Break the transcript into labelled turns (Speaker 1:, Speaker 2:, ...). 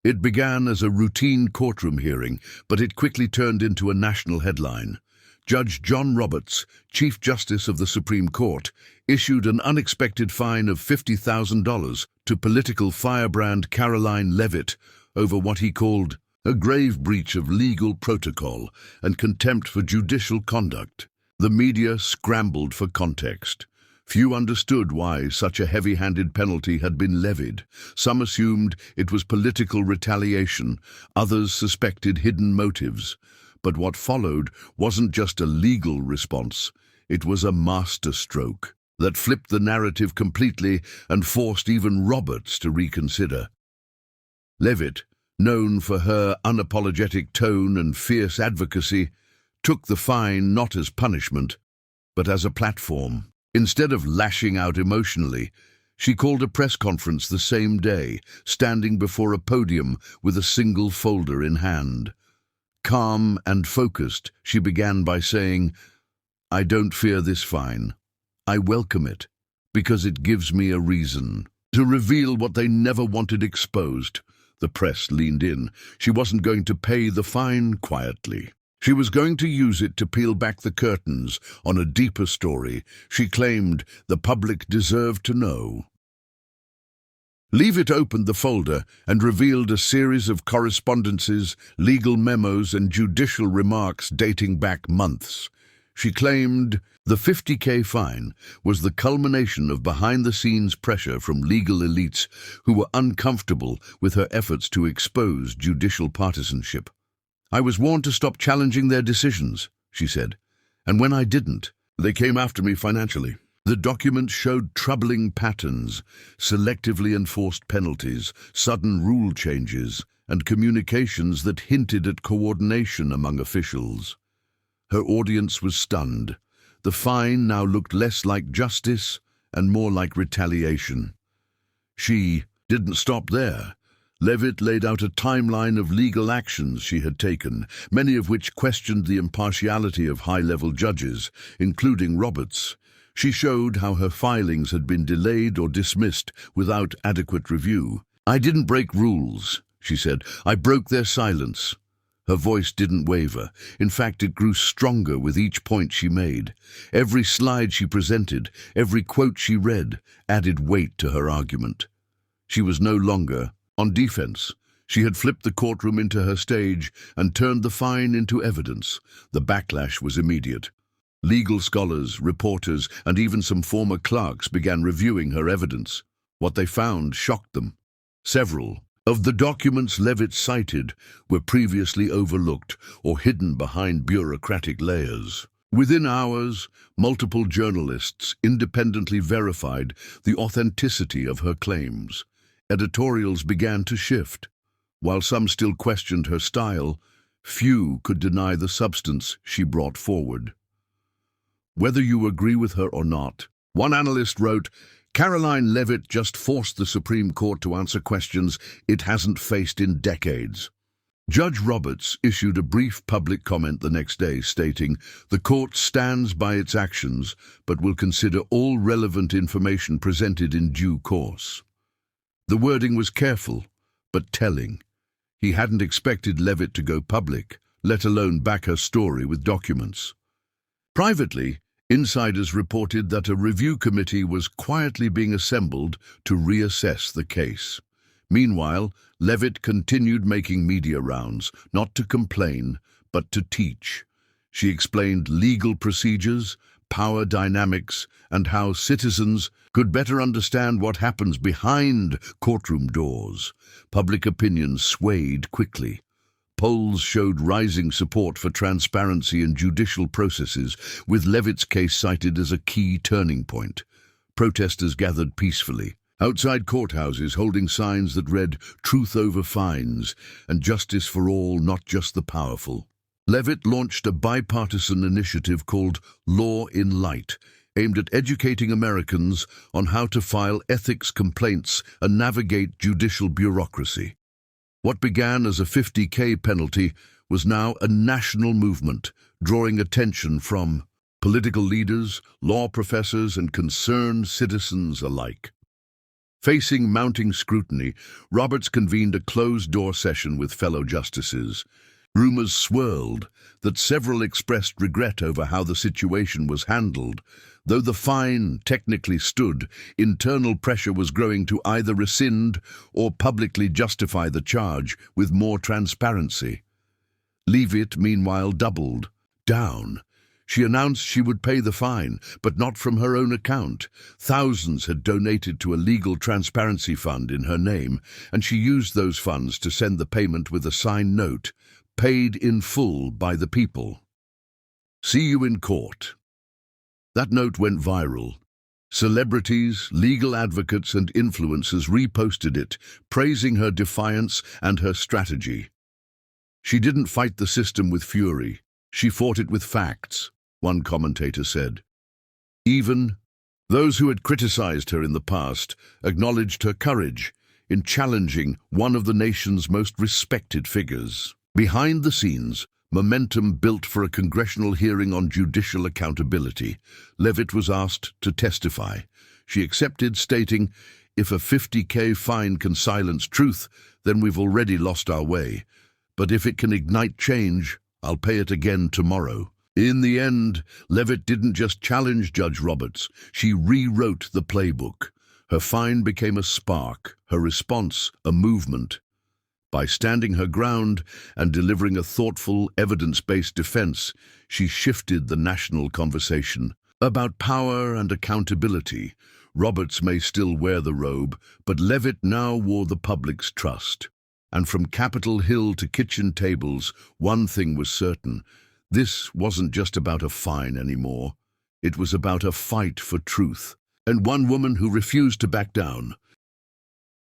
Speaker 1: It began as a routine courtroom hearing, but it quickly turned into a national headline. Judge John Roberts, Chief Justice of the Supreme Court, issued an unexpected fine of $50,000 to political firebrand Karoline Leavitt over what he called a grave breach of legal protocol and contempt for judicial conduct. The media scrambled for context. Few understood why such a heavy-handed penalty had been levied. Some assumed it was political retaliation, others suspected hidden motives. But what followed wasn't just a legal response, it was a masterstroke that flipped the narrative completely and forced even Roberts to reconsider. Levitt, known for her unapologetic tone and fierce advocacy, took the fine not as punishment, but as a platform. Instead of lashing out emotionally, she called a press conference the same day, standing before a podium with a single folder in hand. Calm and focused, she began by saying, "I don't fear this fine. I welcome it, because it gives me a reason to reveal what they never wanted exposed." The press leaned in. She wasn't going to pay the fine quietly. She was going to use it to peel back the curtains on a deeper story she claimed the public deserved to know. Leavitt opened the folder and revealed a series of correspondences, legal memos, and judicial remarks dating back months. She claimed the $50,000 fine was the culmination of behind-the-scenes pressure from legal elites who were uncomfortable with her efforts to expose judicial partisanship. "I was warned to stop challenging their decisions," she said, "and when I didn't, they came after me financially." The document showed troubling patterns, selectively enforced penalties, sudden rule changes, and communications that hinted at coordination among officials. Her audience was stunned. The fine now looked less like justice and more like retaliation. She didn't stop there. Levitt laid out a timeline of legal actions she had taken, many of which questioned the impartiality of high-level judges, including Roberts. She showed how her filings had been delayed or dismissed without adequate review. "I didn't break rules," she said. "I broke their silence." Her voice didn't waver. In fact, it grew stronger with each point she made. Every slide she presented, every quote she read, added weight to her argument. She was no longer on defense. She had flipped the courtroom into her stage and turned the fine into evidence. The backlash was immediate. Legal scholars, reporters, and even some former clerks began reviewing her evidence. What they found shocked them. Several of the documents Levitt cited were previously overlooked or hidden behind bureaucratic layers. Within hours, multiple journalists independently verified the authenticity of her claims. Editorials began to shift. While some still questioned her style, few could deny the substance she brought forward. Whether you agree with her or not, one analyst wrote, "Karoline Leavitt just forced the Supreme Court to answer questions it hasn't faced in decades." Judge Roberts issued a brief public comment the next day stating, "The court stands by its actions, but will consider all relevant information presented in due course." The wording was careful, but telling. He hadn't expected Leavitt to go public, let alone back her story with documents. Privately, insiders reported that a review committee was quietly being assembled to reassess the case. Meanwhile, Leavitt continued making media rounds, not to complain, but to teach. She explained legal procedures, power dynamics, and how citizens could better understand what happens behind courtroom doors. Public opinion swayed quickly. Polls showed rising support for transparency in judicial processes, with Leavitt's case cited as a key turning point. Protesters gathered peacefully outside courthouses holding signs that read "Truth over fines" and "Justice for all, not just the powerful." Leavitt launched a bipartisan initiative called Law in Light, aimed at educating Americans on how to file ethics complaints and navigate judicial bureaucracy. What began as a $50,000 penalty was now a national movement, drawing attention from political leaders, law professors, and concerned citizens alike. Facing mounting scrutiny, Roberts convened a closed-door session with fellow justices. Rumors swirled that several expressed regret over how the situation was handled. Though the fine technically stood, internal pressure was growing to either rescind or publicly justify the charge with more transparency. Leavitt, meanwhile, doubled down. She announced she would pay the fine, but not from her own account. Thousands had donated to a legal transparency fund in her name, and she used those funds to send the payment with a signed note, paid in full by the people. See you in court. That note went viral. Celebrities, legal advocates, and influencers reposted it, praising her defiance and her strategy. She didn't fight the system with fury. She fought it with facts, one commentator said. Even those who had criticized her in the past acknowledged her courage in challenging one of the nation's most respected figures. Behind the scenes, momentum built for a congressional hearing on judicial accountability. Levit was asked to testify. She accepted, stating, "If a 50K fine can silence truth, then we've already lost our way. But if it can ignite change, I'll pay it again tomorrow." In the end, Levit didn't just challenge Judge Roberts, she rewrote the playbook. Her fine became a spark, her response a movement. By standing her ground and delivering a thoughtful, evidence-based defense, she shifted the national conversation. About power and accountability, Roberts may still wear the robe, but Levit now wore the public's trust. And from Capitol Hill to kitchen tables, one thing was certain. This wasn't just about a fine anymore. It was about a fight for truth. And one woman who refused to back down,